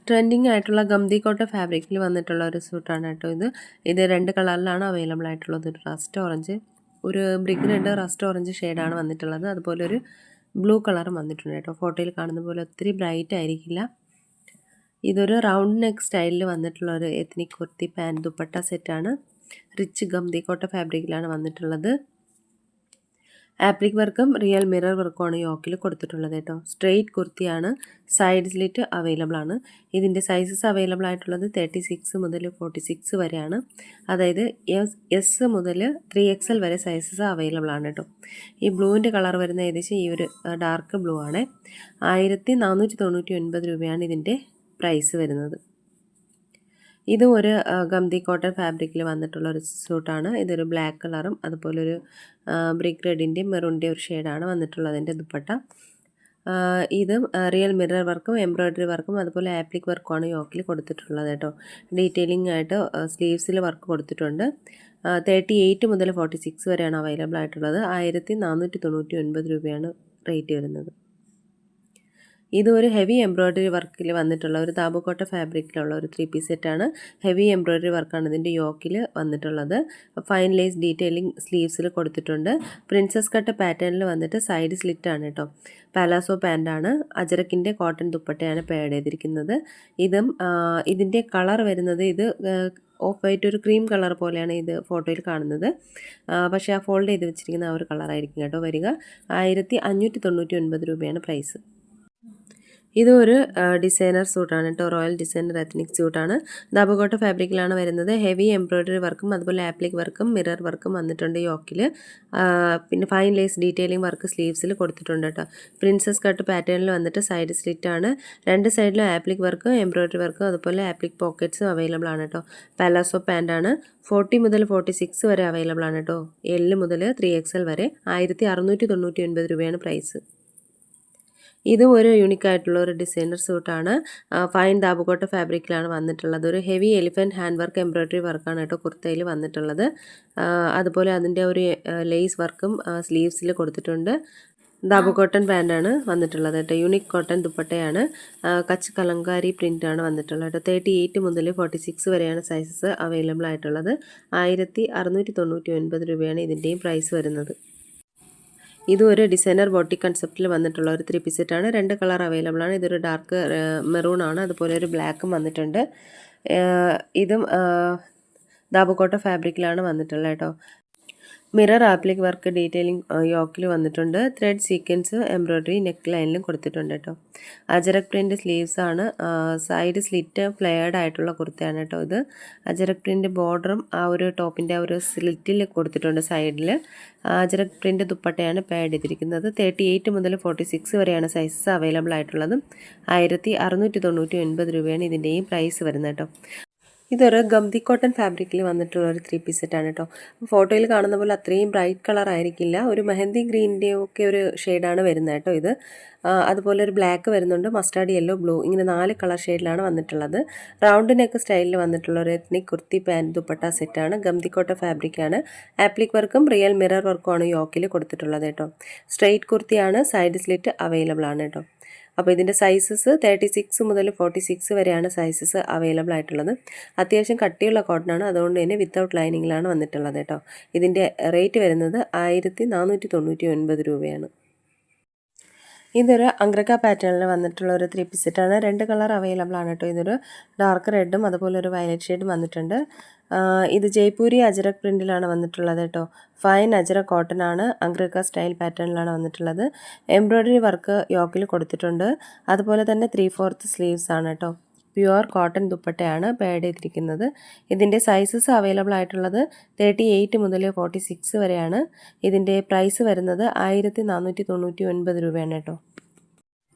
Trending ആയിട്ടുള്ള ഗംദി കോട്ട ഫാബ്രിക്കിൽ വന്നിട്ടുള്ള ഒരു സൂട്ടാണ് കേട്ടോ ഇത് 2 കളറിലാണ് അവൈലബിൾ ആയിട്ടുള്ളത്. ഒരു റസ്റ്റ് ഓറഞ്ച്, ഒരു ബ്രിക്ക് റെഡ് റസ്റ്റ് ഓറഞ്ച് ഷെയ്ഡാണ് വന്നിട്ടുള്ളത്. അതുപോലെ ഒരു ബ്ലൂ കളറും വന്നിട്ടുണ്ട് കേട്ടോ. ഫോട്ടോയിൽ കാണുന്ന പോലെ ഒത്തിരി ബ്രൈറ്റ് ആയിരിക്കില്ല. ഇതൊരു റൗണ്ട് നെക്ക് സ്റ്റൈലിൽ വന്നിട്ടുള്ള ഒരു എത്നിക് കുർത്തി പാൻറ് ദുപ്പട്ട സെറ്റാണ്. റിച്ച് ഗംദി കോട്ട ഫാബ്രിക്കിലാണ് വന്നിട്ടുള്ളത്. ആപ്ലിക് വർക്കും റിയൽ മിറർ വർക്കുമാണ് യോക്കിൽ കൊടുത്തിട്ടുള്ളത് കേട്ടോ. സ്ട്രെയിറ്റ് കുർത്തിയാണ്, സൈഡ് സ്ലിറ്റ് അവൈലബിൾ ആണ്. ഇതിൻ്റെ സൈസസ് അവൈലബിൾ ആയിട്ടുള്ളത് 36 മുതൽ 46 വരെയാണ്. അതായത് എസ് മുതൽ 3XL വരെ സൈസസ് അവൈലബിൾ ആണ് കേട്ടോ. ഈ ബ്ലൂവിൻ്റെ കളർ വരുന്ന ഏകദേശം ഈ ഒരു ഡാർക്ക് ബ്ലൂ ആണ്. 1499 രൂപയാണ് ഇതിൻ്റെ പ്രൈസ് വരുന്നത്. ഇതും ഒരു ഗംദി കോട്ടൺ ഫാബ്രിക്കിൽ വന്നിട്ടുള്ള ഒരു സൂട്ടാണ്. ഇതൊരു ബ്ലാക്ക് കളറും അതുപോലെ ഒരു ബ്രിക്ക് റെഡിൻ്റെയും മെറൂണിൻ്റെയും ഒരു ഷെയ്ഡാണ് വന്നിട്ടുള്ളത് അതിൻ്റെ ദുപ്പട്ട. ഇതും റിയൽ മിറർ വർക്കും എംബ്രോയ്ഡറി വർക്കും അതുപോലെ ആപ്ലിക് വർക്കുമാണ് യോക്കിൽ കൊടുത്തിട്ടുള്ളത് കേട്ടോ. ഡീറ്റെയിലിംഗ് ആയിട്ട് സ്ലീവ്സിൽ വർക്ക് കൊടുത്തിട്ടുണ്ട്. 38 മുതൽ 46 വരെയാണ് അവൈലബിൾ ആയിട്ടുള്ളത്. 1499 രൂപയാണ് റേറ്റ് വരുന്നത്. ഇതൊരു ഹെവി എംബ്രോയ്ഡറി വർക്കിൽ വന്നിട്ടുള്ള ഒരു താബുക്കോട്ട ഫാബ്രിക്കിലുള്ള ഒരു 3 പീസ് സെറ്റാണ്. ഹെവി എംബ്രോയ്ഡറി വർക്കാണ് ഇതിൻ്റെ യോക്കിൽ വന്നിട്ടുള്ളത്. ഫൈൻ ലേസ് ഡീറ്റെയിലിംഗ് സ്ലീവ്സിൽ കൊടുത്തിട്ടുണ്ട്. പ്രിൻസസ് കട്ട് പാറ്റേണിൽ വന്നിട്ട് സൈഡ് സ്ലിറ്റാണ് കേട്ടോ. പാലാസോ പാൻറ്റാണ്. അജരക്കിൻ്റെ കോട്ടൺ ദുപ്പട്ടയാണ് പേഡ് ചെയ്തിരിക്കുന്നത്. ഇതിൻ്റെ കളർ വരുന്നത് ഓഫ് വൈറ്റ് ഒരു ക്രീം കളർ പോലെയാണ് ഇത് ഫോട്ടോയിൽ കാണുന്നത്. പക്ഷേ ആ ഫോൾഡ് ചെയ്ത് വെച്ചിരിക്കുന്ന ആ ഒരു കളറായിരിക്കും കേട്ടോ വരിക. 1599 രൂപയാണ് പ്രൈസ്. ഇതൊരു ഡിസൈനർ സൂട്ടാണ് കേട്ടോ. റോയൽ ഡിസൈനർ എത്നിക് സൂട്ടാണ്. ദാബുകോട്ട ഫാബ്രിക്കിലാണ് വരുന്നത്. ഹെവി എംബ്രോയ്ഡറി വർക്കും അതുപോലെ ആപ്ലിക് വർക്കും മിറർ വർക്കും വന്നിട്ടുണ്ട് യോക്കിൽ. പിന്നെ ഫൈൻ ലേസ് ഡീറ്റെയിലിംഗ് വർക്ക് സ്ലീവ്സിൽ കൊടുത്തിട്ടുണ്ട് കേട്ടോ. പ്രിൻസസ് കട്ട് പാറ്റേണിൽ വന്നിട്ട് സൈഡ് സ്ലിറ്റാണ്. 2 സൈഡിലും ആപ്ലിക് വർക്കും എംബ്രോയ്ഡറി വർക്കും അതുപോലെ ആപ്ലിക് പോക്കറ്റ്സും അവൈലബിൾ ആണ് കേട്ടോ. പാലാസോ പാൻറ്റാണ്. 40 മുതൽ 46 വരെ അവൈലബിൾ ആണ് കേട്ടോ. L മുതൽ 3XL വരെ. 1699 രൂപയാണ് പ്രൈസ്. ഇതും ഒരു യൂണിക് ആയിട്ടുള്ള ഒരു ഡിസൈനർ സൂട്ടാണ്. ഫൈൻ ദാബുകോട്ട ഫാബ്രിക്കിലാണ് വന്നിട്ടുള്ളത്. ഒരു heavy elephant hand work embroidery വർക്കാണ് കേട്ടോ കുർത്തയിൽ വന്നിട്ടുള്ളത്. അതുപോലെ അതിൻ്റെ ഒരു ലേസ് വർക്കും സ്ലീവ്സിൽ കൊടുത്തിട്ടുണ്ട്. ദാബു കോട്ടൺ പാൻറ്റാണ് വന്നിട്ടുള്ളത് കേട്ടോ. യൂണിക് കോട്ടൺ ദുപ്പട്ടയാണ്. കച്ച് കലങ്കാരി പ്രിൻ്റാണ് വന്നിട്ടുള്ളത് കേട്ടോ. 38 മുതൽ 46 വരെയാണ് സൈസസ് അവൈലബിൾ ആയിട്ടുള്ളത്. 1699 രൂപയാണ് ഇതിൻ്റെയും പ്രൈസ് വരുന്നത്. ഇതും ഒരു ഡിസൈനർ ബോട്ടിക് കൺസെപ്റ്റിൽ വന്നിട്ടുള്ള ഒരു 3 പീസ് സെറ്റാണ്. 2 കളർ അവൈലബിൾ ആണ്. ഇതൊരു ഡാർക്ക് മെറൂൺ ആണ്. അതുപോലെ ഒരു ബ്ലാക്കും വന്നിട്ടുണ്ട്. ഇതും ദാബുക്കോട്ട ഫാബ്രിക്കിലാണ് വന്നിട്ടുള്ളത് കേട്ടോ. മിറർ ആപ്ലിക് വർക്ക് ഡീറ്റെയിലിംഗ് യോക്കിൽ വന്നിട്ടുണ്ട്. ത്രെഡ് സീക്വൻസ് എംബ്രോയ്ഡറി നെക്ക് ലൈനിലും കൊടുത്തിട്ടുണ്ട് കേട്ടോ. അജരക് പ്രിൻ്റ് സ്ലീവ്സ് ആണ്. സൈഡ് സ്ലിറ്റ് ഫ്ലെയർഡ് ആയിട്ടുള്ള കുർത്തയാണ് കേട്ടോ ഇത്. അജരക് പ്രിൻ്റ് ബോർഡറും ആ ഒരു ടോപ്പിൻ്റെ ആ ഒരു സ്ലിറ്റിൽ കൊടുത്തിട്ടുണ്ട് സൈഡിൽ. അജരക് പ്രിൻ്റ് ദുപ്പട്ടയാണ് പാഡ് ചെയ്തിരിക്കുന്നത്. 38 മുതൽ 46 വരെയാണ് സൈസസ് അവൈലബിൾ ആയിട്ടുള്ളത്. 1699 രൂപയാണ് ഇതിൻ്റെയും പ്രൈസ് വരുന്നത് കേട്ടോ. ഇതൊരു ഗംദി കോട്ടൺ ഫാബ്രിക്കിൽ വന്നിട്ടുള്ള ഒരു 3 പീസ് സെറ്റാണ് കേട്ടോ. ഫോട്ടോയിൽ കാണുന്ന പോലെ അത്രയും ബ്രൈറ്റ് കളർ ആയിരിക്കില്ല. ഒരു മെഹന്തി ഗ്രീനിൻ്റെയും ഒക്കെ ഒരു ഷെയ്ഡാണ് വരുന്നത് കേട്ടോ ഇത്. അതുപോലെ ഒരു ബ്ലാക്ക് വരുന്നുണ്ട്, മസ്റ്റാർഡ് യെല്ലോ, ബ്ലൂ, ഇങ്ങനെ 4 കളർ ഷെയ്ഡിലാണ് വന്നിട്ടുള്ളത്. റൗണ്ട് നെക്ക് സ്റ്റൈലിൽ വന്നിട്ടുള്ള ഒരു എത്നിക് കുർത്തി പാൻറ് ദുപ്പട്ട സെറ്റാണ്. ഗംദി കോട്ട ഫാബ്രിക്കാണ്. ആപ്ലിക് വർക്കും റിയൽ മിറർ വർക്കുമാണ് യോക്കിൽ കൊടുത്തിട്ടുള്ളത് കേട്ടോ. സ്ട്രെയിറ്റ് കുർത്തിയാണ്. സൈഡ് സ്ലിറ്റ് അവൈലബിൾ ആണ് കേട്ടോ. അപ്പോൾ ഇതിൻ്റെ സൈസസ് 36 മുതൽ 46 വരെയാണ് സൈസസ് അവൈലബിൾ ആയിട്ടുള്ളത്. അത്യാവശ്യം കട്ടിയുള്ള കോട്ടനാണ്. അതുകൊണ്ട് തന്നെ വിത്തൗട്ട് ലൈനിങ്ങിലാണ് വന്നിട്ടുള്ളത് കേട്ടോ. ഇതിൻ്റെ റേറ്റ് വരുന്നത് 1499 രൂപയാണ്. ഇതൊരു അംഗ്രക പാറ്റേണിൽ വന്നിട്ടുള്ള ഒരു 3 പീസ് സെറ്റാണ്. 2 കളർ അവൈലബിൾ ആണ് കേട്ടോ. ഇതൊരു ഡാർക്ക് റെഡും അതുപോലെ ഒരു വയലറ്റ് ഷെയ്ഡും വന്നിട്ടുണ്ട്. ഇത് ജയ്പൂരി അജരക് പ്രിൻറ്റിലാണ് വന്നിട്ടുള്ളത് കേട്ടോ. ഫൈൻ അജരക് കോട്ടൺ ആണ്. അംഗ്രക സ്റ്റൈൽ പാറ്റേണിലാണ് വന്നിട്ടുള്ളത്. എംബ്രോയ്ഡറി വർക്ക് യോക്കിൽ കൊടുത്തിട്ടുണ്ട്. അതുപോലെ തന്നെ 3/4 സ്ലീവ്സ് ആണ് കേട്ടോ. പ്യുവർ കോട്ടൺ ദുപ്പട്ടയാണ് പാഡ് ചെയ്തിരിക്കുന്നത്. ഇതിൻ്റെ സൈസസ് അവൈലബിൾ ആയിട്ടുള്ളത് 38 മുതൽ 46 വരെയാണ്. ഇതിൻ്റെ പ്രൈസ് വരുന്നത് 1499 രൂപയാണ് കേട്ടോ.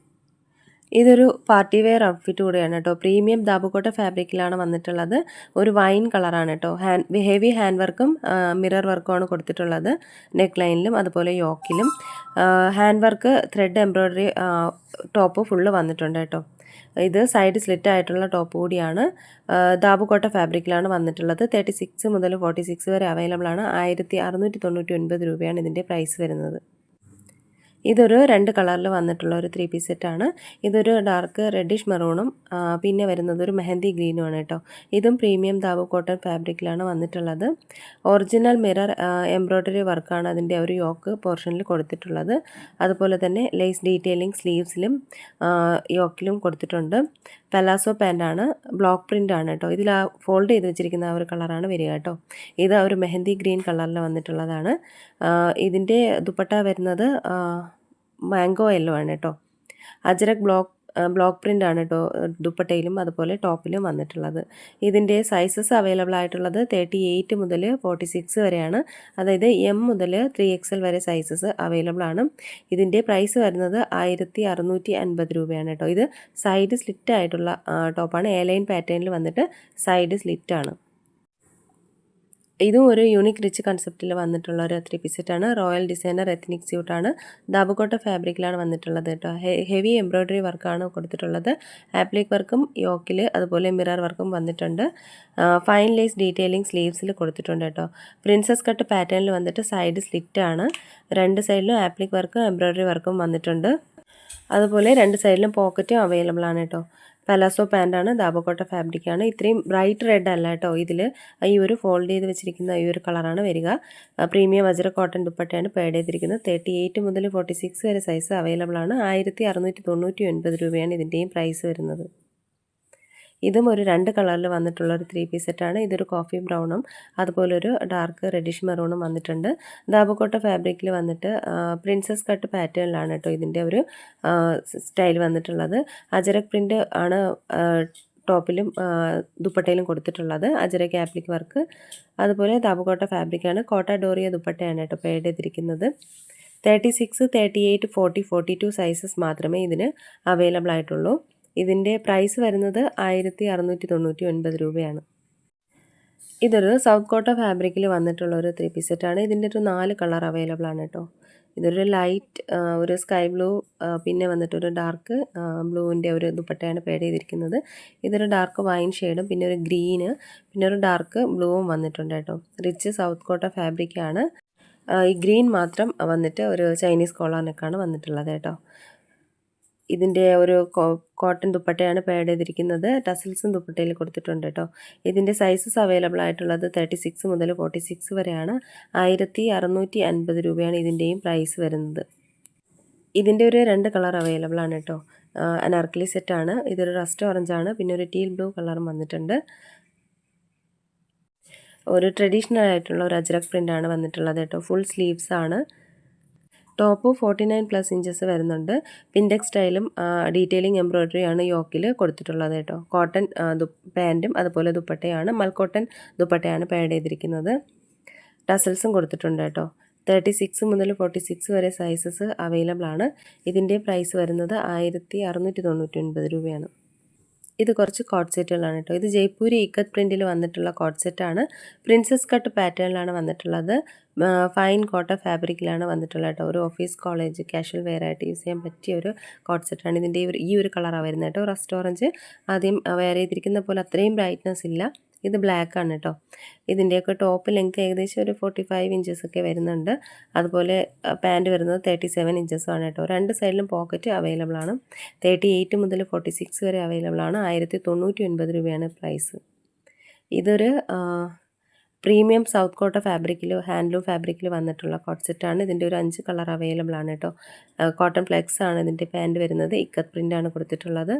ഇതൊരു പാർട്ടി വെയർ ഔട്ട്ഫിറ്റ് കൂടെയാണ് കേട്ടോ. പ്രീമിയം ദാബുക്കോട്ട ഫാബ്രിക്കിലാണ് വന്നിട്ടുള്ളത്. ഒരു വൈൻ കളറാണ് കേട്ടോ. ഹെവി ഹാൻഡ് വർക്കും മിറർ വർക്കുമാണ് കൊടുത്തിട്ടുള്ളത്. നെക്ക് ലൈനിലും അതുപോലെ യോക്കിലും. Hand work thread embroidery top full വന്നിട്ടുണ്ട് കേട്ടോ. ഇത് സൈഡ് സ്ലിറ്റ് ആയിട്ടുള്ള ടോപ്പ് കൂടിയാണ്. ദാബുക്കോട്ട ഫാബ്രിക്കിലാണ് വന്നിട്ടുള്ളത്. 36 മുതൽ 46 വരെ അവൈലബിൾ ആണ്. 1699 രൂപയാണ് ഇതിൻ്റെ പ്രൈസ് വരുന്നത്. ഇതൊരു 2 കളറിൽ വന്നിട്ടുള്ള ഒരു 3 പീസ് സെറ്റാണ്. ഇതൊരു ഡാർക്ക് റെഡിഷ് മെറൂണും പിന്നെ വരുന്നത് ഒരു മെഹന്തി ഗ്രീനുമാണ് കേട്ടോ. ഇതും പ്രീമിയം ദാബു കോട്ടൺ ഫാബ്രിക്കിലാണ് വന്നിട്ടുള്ളത്. ഒറിജിനൽ മിറർ എംബ്രോയ്ഡറി വർക്കാണ് അതിൻ്റെ ഒരു യോക്ക് പോർഷനിൽ കൊടുത്തിട്ടുള്ളത്. അതുപോലെ തന്നെ ലേസ് ഡീറ്റെയിലിംഗ് സ്ലീവ്സിലും യോക്കിലും കൊടുത്തിട്ടുണ്ട്. പലാസോ പാൻ്റാണ്, ബ്ലോക്ക് പ്രിൻ്റ് ആണ് കേട്ടോ. ഇതിൽ ഫോൾഡ് ചെയ്ത് വെച്ചിരിക്കുന്ന ആ ഒരു കളറാണ് വരിക കേട്ടോ. ഇത് ഒരു മെഹന്തി ഗ്രീൻ കളറിൽ വന്നിട്ടുള്ളതാണ്. ഇതിൻ്റെ ദുപ്പട്ട വരുന്നത് മാംഗോ യെല്ലോ ആണ് കേട്ടോ. അജ്രക് ബ്ലോക്ക് പ്രിൻ്റ് ആണ് കേട്ടോ ദുപ്പട്ടയിലും അതുപോലെ ടോപ്പിലും വന്നിട്ടുള്ളത്. ഇതിൻ്റെ സൈസസ് അവൈലബിൾ ആയിട്ടുള്ളത് 38 മുതൽ 46 വരെയാണ്. അതായത് M മുതൽ 3XL വരെ സൈസസ് അവൈലബിൾ ആണ്. ഇതിൻ്റെ പ്രൈസ് വരുന്നത് 1650 രൂപയാണ് കേട്ടോ. ഇത് സൈഡ് സ്ലിറ്റ് ആയിട്ടുള്ള ടോപ്പാണ്. എ-ലൈൻ പാറ്റേണിൽ വന്നിട്ട് സൈഡ് സ്ലിറ്റാണ്. ഇതും ഒരു യൂണിക് റിച്ച് കൺസെപ്റ്റിൽ വന്നിട്ടുള്ള ഒരു 3 പീസ് സെറ്റാണ്. റോയൽ ഡിസൈനർ എത്നിക് സ്യൂട്ടാണ്. ദാബു കോട്ടൺ ഫാബ്രിക്കിലാണ് വന്നിട്ടുള്ളത് കേട്ടോ. ഹെവി എംബ്രോയ്ഡറി വർക്കാണ് കൊടുത്തിട്ടുള്ളത്. ആപ്ലിക് വർക്കും യോക്കിൽ അതുപോലെ മിറർ വർക്കും വന്നിട്ടുണ്ട്. ഫൈൻ ലേസ് ഡീറ്റെയിലിംഗ് സ്ലീവ്സിൽ കൊടുത്തിട്ടുണ്ട് കേട്ടോ. പ്രിൻസസ് കട്ട് പാറ്റേണിൽ വന്നിട്ട് സൈഡ് സ്ലിറ്റാണ്. 2 സൈഡിലും ആപ്ലിക് വർക്കും എംബ്രോയ്ഡറി വർക്കും വന്നിട്ടുണ്ട്. അതുപോലെ 2 സൈഡിലും പോക്കറ്റും അവൈലബിൾ ആണ് കേട്ടോ. പലാസോ പാൻ്റാണ്, ദാബു കോട്ടൺ ഫാബ്രിക്കാണ്. ഇത്രയും ബ്രൈറ്റ് റെഡ് അല്ല കേട്ടോ. ഇതിൽ ഈ ഒരു ഫോൾഡ് ചെയ്ത് വെച്ചിരിക്കുന്ന ഈ ഒരു കളറാണ് വരിക. പ്രീമിയം അജ്രക് കോട്ടൺ ദുപ്പട്ടയാണ് പേഡ് ചെയ്തിരിക്കുന്നത്. 38 മുതൽ 46 വരെ സൈസ് അവൈലബിൾ ആണ്. 1699 രൂപയാണ് ഇതിൻ്റെയും പ്രൈസ് വരുന്നത്. ഇതും ഒരു 2 കളറിൽ വന്നിട്ടുള്ള ഒരു 3 പീസ് സെറ്റാണ്. ഇതൊരു കോഫി ബ്രൗണും അതുപോലെ ഒരു ഡാർക്ക് റെഡിഷ് മെറൂണും വന്നിട്ടുണ്ട്. ദാബു കോട്ടൺ ഫാബ്രിക്കിൽ വന്നിട്ട് പ്രിൻസസ് കട്ട് പാറ്റേണിലാണ് കേട്ടോ ഇതിൻ്റെ ഒരു സ്റ്റൈൽ വന്നിട്ടുള്ളത്. അജരക് പ്രിൻ്റ് ആണ് ടോപ്പിലും ദുപ്പട്ടയിലും കൊടുത്തിട്ടുള്ളത്. Ajrakh appliqué work. അതുപോലെ ദാബു കോട്ടൺ ഫാബ്രിക്കാണ്. കോട്ട ഡോറിയ ദുപ്പട്ടയാണ് കേട്ടോ പേഡ് ചെയ്തിരിക്കുന്നത്. 36, 38, 40, 42 സൈസസ് മാത്രമേ ഇതിന് അവൈലബിൾ ആയിട്ടുള്ളൂ. ഇതിൻ്റെ പ്രൈസ് വരുന്നത് 1699 രൂപയാണ്. ഇതൊരു സൗത്ത് കോട്ടൺ ഫാബ്രിക്കിൽ വന്നിട്ടുള്ള ഒരു 3 പീസ് സെറ്റാണ്. ഇതിൻ്റെ ഒരു 4 കളർ അവൈലബിൾ ആണ് കേട്ടോ. ഇതൊരു ലൈറ്റ് ഒരു സ്കൈ ബ്ലൂ പിന്നെ വന്നിട്ടൊരു ഡാർക്ക് ബ്ലൂവിൻ്റെ ഒരു ദുപ്പട്ടയാണ് പേഡ് ചെയ്തിരിക്കുന്നത്. ഇതൊരു ഡാർക്ക് വൈൻ ഷെയ്ഡും പിന്നെ ഒരു ഗ്രീന് പിന്നെ ഒരു ഡാർക്ക് ബ്ലൂവും വന്നിട്ടുണ്ട് കേട്ടോ. റിച്ച് സൗത്ത് കോട്ടൺ ഫാബ്രിക്കാണ്. ഈ ഗ്രീൻ മാത്രം വന്നിട്ട് ഒരു ചൈനീസ് കോളർ നെക്കാണ് വന്നിട്ടുള്ളത് കേട്ടോ. ഇതിൻ്റെ ഒരു കോട്ടൺ ദുപ്പട്ടയാണ് പേഡ് ചെയ്തിരിക്കുന്നത്. ടസിൽസും ദുപ്പട്ടയിൽ കൊടുത്തിട്ടുണ്ട് കേട്ടോ. ഇതിൻ്റെ സൈസസ് അവൈലബിൾ ആയിട്ടുള്ളത് 36 മുതൽ 46 വരെയാണ്. 1650 രൂപയാണ് ഇതിൻ്റെയും പ്രൈസ് വരുന്നത്. ഇതിൻ്റെ ഒരു 2 കളർ അവൈലബിൾ ആണ് കേട്ടോ. അനാർക്കലി സെറ്റാണ്. ഇതൊരു റസ്റ്റ് ഓറഞ്ചാണ് പിന്നെ ഒരു ടീൽ ബ്ലൂ കളറും വന്നിട്ടുണ്ട്. ഒരു ട്രഡീഷണൽ ആയിട്ടുള്ള ഒരു അജ്രക് പ്രിൻ്റാണ് വന്നിട്ടുള്ളത് കേട്ടോ. ഫുൾ സ്ലീവ്സ് ആണ്. ടോപ്പ് 49+ ഇഞ്ചസ് വരുന്നുണ്ട്. പിൻടെക്സ് സ്റ്റൈലും ഡീറ്റെയിലിംഗ് എംബ്രോയ്ഡറിയാണ് യോക്കിൽ കൊടുത്തിട്ടുള്ളത് കേട്ടോ. കോട്ടൺ പാൻറ്റും അതുപോലെ ദുപ്പട്ടയാണ്. മൽക്കോട്ടൺ ദുപ്പട്ടയാണ് പേഡ് ചെയ്തിരിക്കുന്നത്. ടസൽസും കൊടുത്തിട്ടുണ്ട് കേട്ടോ. 36 മുതൽ 46 വരെ സൈസസ് അവൈലബിൾ ആണ്. ഇതിൻ്റെ പ്രൈസ് വരുന്നത് 1699 രൂപയാണ്. ഇത് കുറച്ച് കോട്ട് സെറ്റുകളാണ് കേട്ടോ. ഇത് ജയ്പൂരി ഇക്കത്ത് പ്രിൻറ്റിൽ വന്നിട്ടുള്ള കോട്ട് സെറ്റാണ്. പ്രിൻസസ് കട്ട് പാറ്റേണിലാണ് വന്നിട്ടുള്ളത്. ഫൈൻ കോട്ടൺ ഫാബ്രിക്കിലാണ് വന്നിട്ടുള്ളത് കേട്ടോ. ഒരു ഓഫീസ് കോളേജ് കാഷ്വൽ വെയർ ആയിട്ട് യൂസ് ചെയ്യാൻ പറ്റിയ ഒരു കോട്ട് സെറ്റാണ്. ഇതിൻ്റെ ഈ ഒരു കളറാണ് വരുന്നത് കേട്ടോ. റസ്റ്റ് ഓറഞ്ച് ആദ്യം വെയർ ചെയ്തിരിക്കുന്ന പോലെ അത്രയും ബ്രൈറ്റ്നസ് ഇല്ല. ഇത് ബ്ലാക്ക് ആണ് കേട്ടോ. ഇതിൻ്റെയൊക്കെ ടോപ്പ് ലെങ്ത് ഏകദേശം ഒരു 45 ഇഞ്ചസ് ഒക്കെ വരുന്നുണ്ട്. അതുപോലെ പാൻറ്റ് വരുന്നത് 37 ഇഞ്ചസുമാണ് കേട്ടോ. 2 സൈഡിലും പോക്കറ്റ് അവൈലബിൾ ആണ്. 38 മുതൽ 46 വരെ അവൈലബിൾ ആണ്. 1099 രൂപയാണ് പ്രൈസ്. ഇതൊരു പ്രീമിയം സൗത്ത് കോട്ടൺ ഫാബ്രിക്കിൽ ഹാൻഡ്ലൂം ഫാബ്രിക്കിൽ വന്നിട്ടുള്ള കോട്ട് സെറ്റാണ്. ഇതിൻ്റെ ഒരു 5 കളർ അവൈലബിൾ ആണ് കേട്ടോ. കോട്ടൺ ഫ്ലെക്സ് ആണ് ഇതിൻ്റെ പാൻറ്റ് വരുന്നത്. ഇക്കത്ത് പ്രിൻ്റാണ് കൊടുത്തിട്ടുള്ളത്.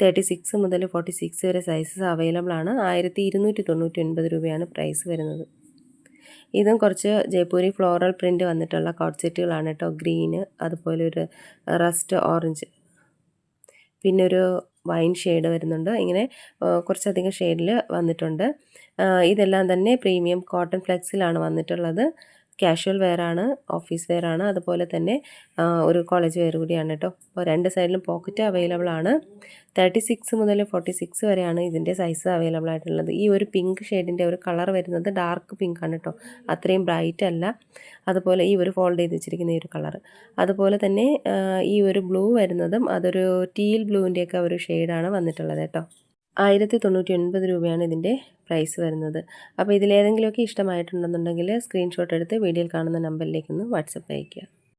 36 മുതൽ 46 വരെ സൈസസ് അവൈലബിൾ ആണ്. 1299 രൂപയാണ് പ്രൈസ് വരുന്നത്. ഇതും കുറച്ച് ജയ്പൂരി ഫ്ലോറൽ പ്രിൻ്റ് വന്നിട്ടുള്ള കോട്ട് സെറ്റുകളാണ് കേട്ടോ. ഗ്രീന് അതുപോലെ ഒരു റസ്റ്റ് ഓറഞ്ച് പിന്നെ ഒരു വൈൻ ഷെയ്ഡ് വരുന്നുണ്ട്. ഇങ്ങനെ കുറച്ചധികം ഷെയ്ഡിൽ വന്നിട്ടുണ്ട്. ഇതെല്ലാം തന്നെ പ്രീമിയം കോട്ടൺ ഫ്ലെക്സിലാണ് വന്നിട്ടുള്ളത്. കാഷ്വൽ വെയറാണ്, ഓഫീസ് വെയറാണ്, അതുപോലെ തന്നെ ഒരു കോളേജ് വെയർ കൂടിയാണ് കേട്ടോ. അപ്പോൾ 2 സൈഡിലും പോക്കറ്റ് അവൈലബിൾ ആണ്. 36 മുതൽ 46 വരെയാണ് ഇതിൻ്റെ സൈസ് അവൈലബിൾ ആയിട്ടുള്ളത്. ഈ ഒരു പിങ്ക് ഷെയ്ഡിൻ്റെ ഒരു കളർ വരുന്നത് ഡാർക്ക് പിങ്ക് ആണ് കേട്ടോ. അത്രയും ബ്രൈറ്റ് അല്ല. അതുപോലെ ഈ ഒരു ഫോൾഡ് ചെയ്ത് വെച്ചിരിക്കുന്ന ഈ ഒരു കളർ, അതുപോലെ തന്നെ ഈ ഒരു ബ്ലൂ വരുന്നതും അതൊരു ടീൽ ബ്ലൂവിൻ്റെയൊക്കെ ഒരു ഷെയ്ഡാണ് വന്നിട്ടുള്ളത് കേട്ടോ. 1099 രൂപയാണ് ഇതിൻ്റെ പ്രൈസ് വരുന്നത്. അപ്പോൾ ഇതിലേതെങ്കിലുമൊക്കെ ഇഷ്ടമായിട്ടുണ്ടെന്നുണ്ടെങ്കിൽ സ്ക്രീൻഷോട്ട് എടുത്ത് വീഡിയോയിൽ കാണുന്ന നമ്പറിലേക്കൊന്ന് വാട്സപ്പ് അയയ്ക്കുക.